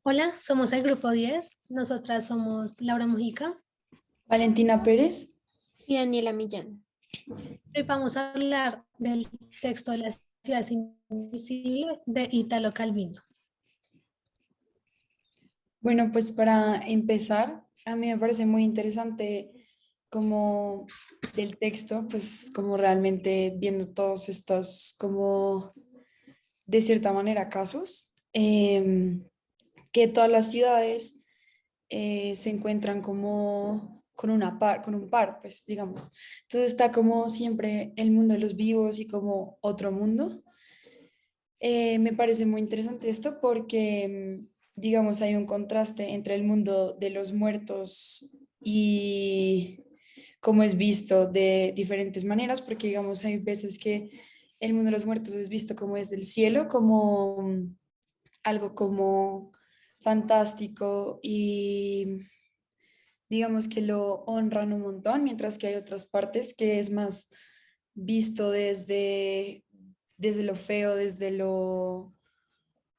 Hola, somos el grupo 10. Nosotras somos Laura Mojica. Valentina Pérez. Y Daniela Millán. Hoy vamos a hablar del texto de las ciudades invisibles de Italo Calvino. Bueno, pues para empezar, a mí me parece muy interesante como del texto, pues como realmente viendo todos estos como de cierta manera casos, que todas las ciudades se encuentran como con con un par, pues digamos. Entonces está como siempre el mundo de los vivos y como otro mundo. Me parece muy interesante esto porque, digamos, hay un contraste entre el mundo de los muertos y cómo es visto de diferentes maneras, porque, digamos, hay veces que el mundo de los muertos es visto como desde el cielo, como algo como fantástico y digamos que lo honran un montón, mientras que hay otras partes que es más visto desde lo feo, desde lo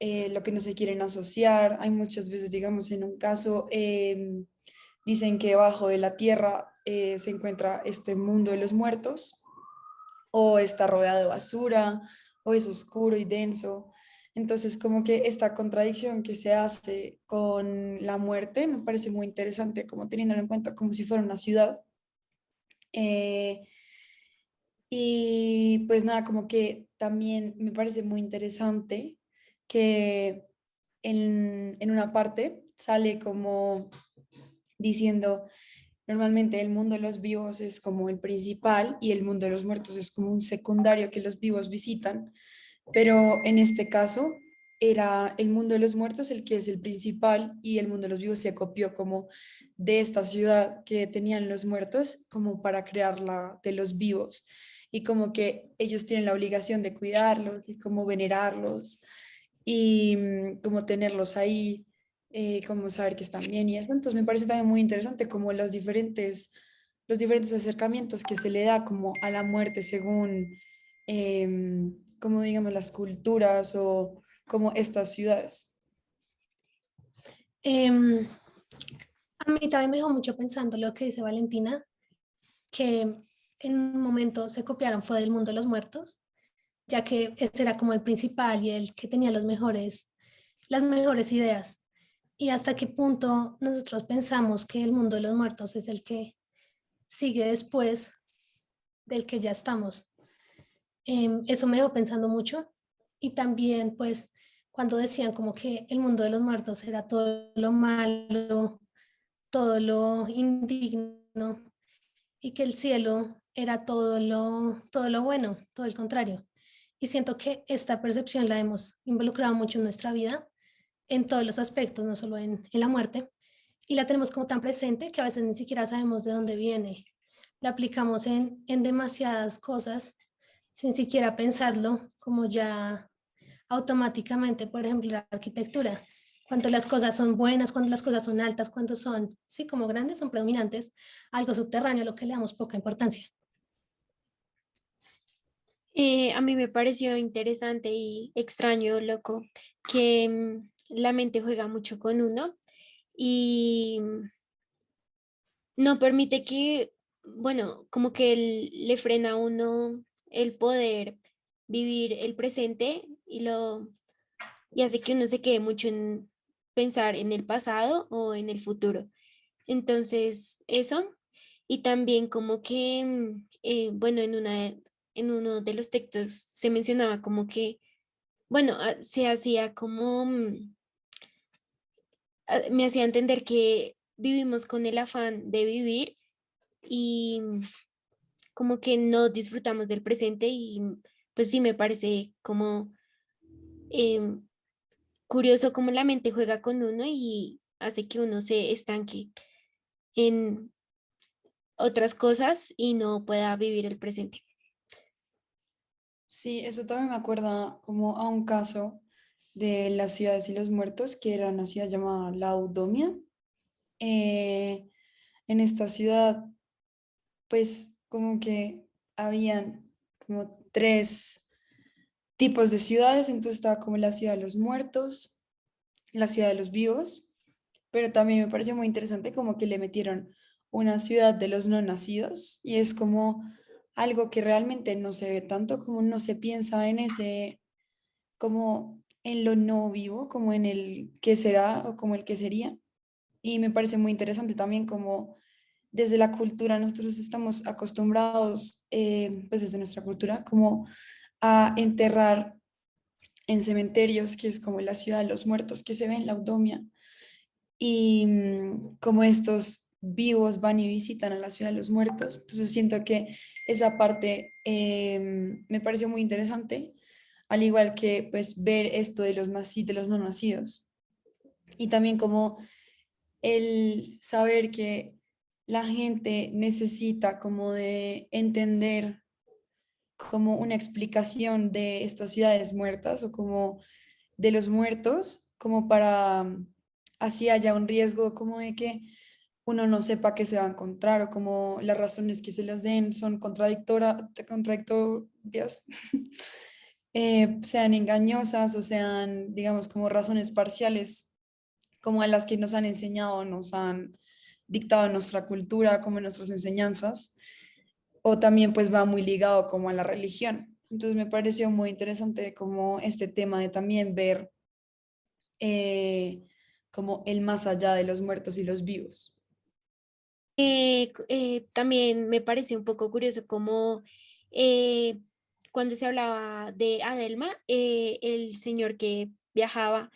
que no se quieren asociar. Hay muchas veces, digamos, en un caso, dicen que debajo de la tierra se encuentra este mundo de los muertos, o está rodeado de basura, o es oscuro y denso. Entonces, como que esta contradicción que se hace con la muerte me parece muy interesante, como teniéndolo en cuenta como si fuera una ciudad. Eh, y pues nada, como que también me parece muy interesante que en una parte sale como diciendo, normalmente el mundo de los vivos es como el principal y el mundo de los muertos es como un secundario que los vivos visitan, pero en este caso era el mundo de los muertos el que es el principal y el mundo de los vivos se copió como de esta ciudad que tenían los muertos como para crear la de los vivos y como que ellos tienen la obligación de cuidarlos y como venerarlos y como tenerlos ahí, como saber que están bien y eso. Entonces me parece también muy interesante como los diferentes acercamientos que se le da como a la muerte según, como digamos, las culturas o como estas ciudades. Em, a mí también me dejó mucho pensando lo que dice Valentina, que en un momento se copiaron fue del mundo de los muertos, ya que este era como el principal y el que tenía las mejores ideas. Y hasta qué punto nosotros pensamos que el mundo de los muertos es el que sigue después del que ya estamos. Eso me dejó pensando mucho. Y también, pues, cuando decían como que el mundo de los muertos era todo lo malo, todo lo indigno, y que el cielo era todo lo bueno, todo el contrario. Y siento que esta percepción la hemos involucrado mucho en nuestra vida, en todos los aspectos, no solo en la muerte, y la tenemos como tan presente que a veces ni siquiera sabemos de dónde viene. La aplicamos en demasiadas cosas sin siquiera pensarlo, como ya automáticamente, por ejemplo, la arquitectura. Cuando las cosas son buenas, cuando las cosas son altas, cuando son, sí, como grandes, son predominantes, algo subterráneo, lo que le damos poca importancia. A mí me pareció interesante y extraño, loco, que la mente juega mucho con uno y no permite que, bueno, como que le frena a uno el poder vivir el presente y hace que uno se quede mucho en pensar en el pasado o en el futuro. Entonces, eso, y también como que, bueno, en uno de los textos se mencionaba como que, bueno, se hacía como, me hacía entender que vivimos con el afán de vivir y como que no disfrutamos del presente y pues sí me parece como em, curioso cómo la mente juega con uno y hace que uno se estanque en otras cosas y no pueda vivir el presente. Sí, eso también me acuerda como a un caso de las ciudades y los muertos, que era una ciudad llamada Laudomia. Eh, en esta ciudad, pues como que habían como tres tipos de ciudades, entonces estaba como la ciudad de los muertos, la ciudad de los vivos, pero también me pareció muy interesante como que le metieron una ciudad de los no nacidos y es como algo que realmente no se ve tanto, como no se piensa en ese, como en lo no vivo, como en el que será o como el que sería. Y me parece muy interesante también como desde la cultura nosotros estamos acostumbrados, pues desde nuestra cultura, como a enterrar en cementerios, que es como la ciudad de los muertos que se ve en la Audomia, y como estos vivos van y visitan a la ciudad de los muertos. Entonces siento que esa parte me pareció muy interesante, al igual que pues ver esto de los de los no nacidos. Y también como el saber que la gente necesita como de entender como una explicación de estas ciudades muertas o como de los muertos, como para así haya un riesgo como de que uno no sepa qué se va a encontrar o como las razones que se les den son contradictorias, sean engañosas o sean, digamos, como razones parciales, como a las que nos han enseñado, nos han dictado en nuestra cultura, como en nuestras enseñanzas, o también pues va muy ligado como a la religión. Entonces me pareció muy interesante como este tema de también ver como el más allá de los muertos y los vivos. También me parece un poco curioso como eh, cuando se hablaba de Adelma, el señor que viajaba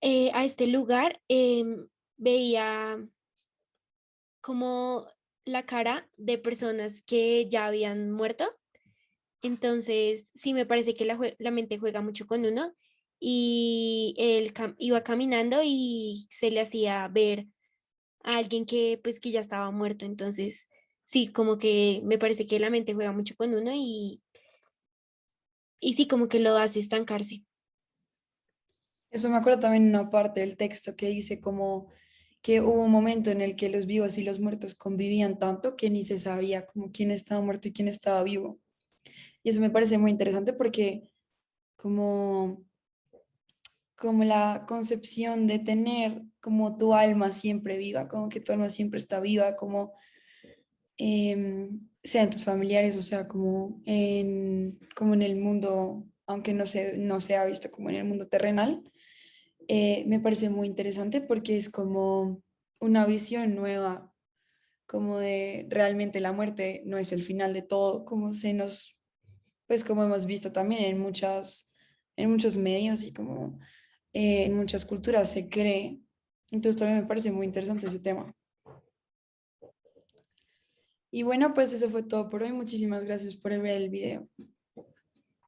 a este lugar veía como la cara de personas que ya habían muerto. Entonces, sí me parece que la mente juega mucho con uno y él iba caminando y se le hacía ver a alguien que pues que ya estaba muerto. Entonces, sí, como que me parece que la mente juega mucho con uno y sí, como que lo hace estancarse. Eso me acuerdo también una parte del texto que dice como que hubo un momento en el que los vivos y los muertos convivían tanto que ni se sabía como quién estaba muerto y quién estaba vivo. Y eso me parece muy interesante porque como, como la concepción de tener como tu alma siempre viva, como que tu alma siempre está viva, como sea en tus familiares, o sea, como en el mundo, aunque no se ha visto como en el mundo terrenal, me parece muy interesante porque es como una visión nueva, como de realmente la muerte no es el final de todo, como se nos, pues como hemos visto también en muchos medios y como en muchas culturas se cree. Entonces también me parece muy interesante ese tema. Y bueno, pues eso fue todo por hoy. Muchísimas gracias por ver el video.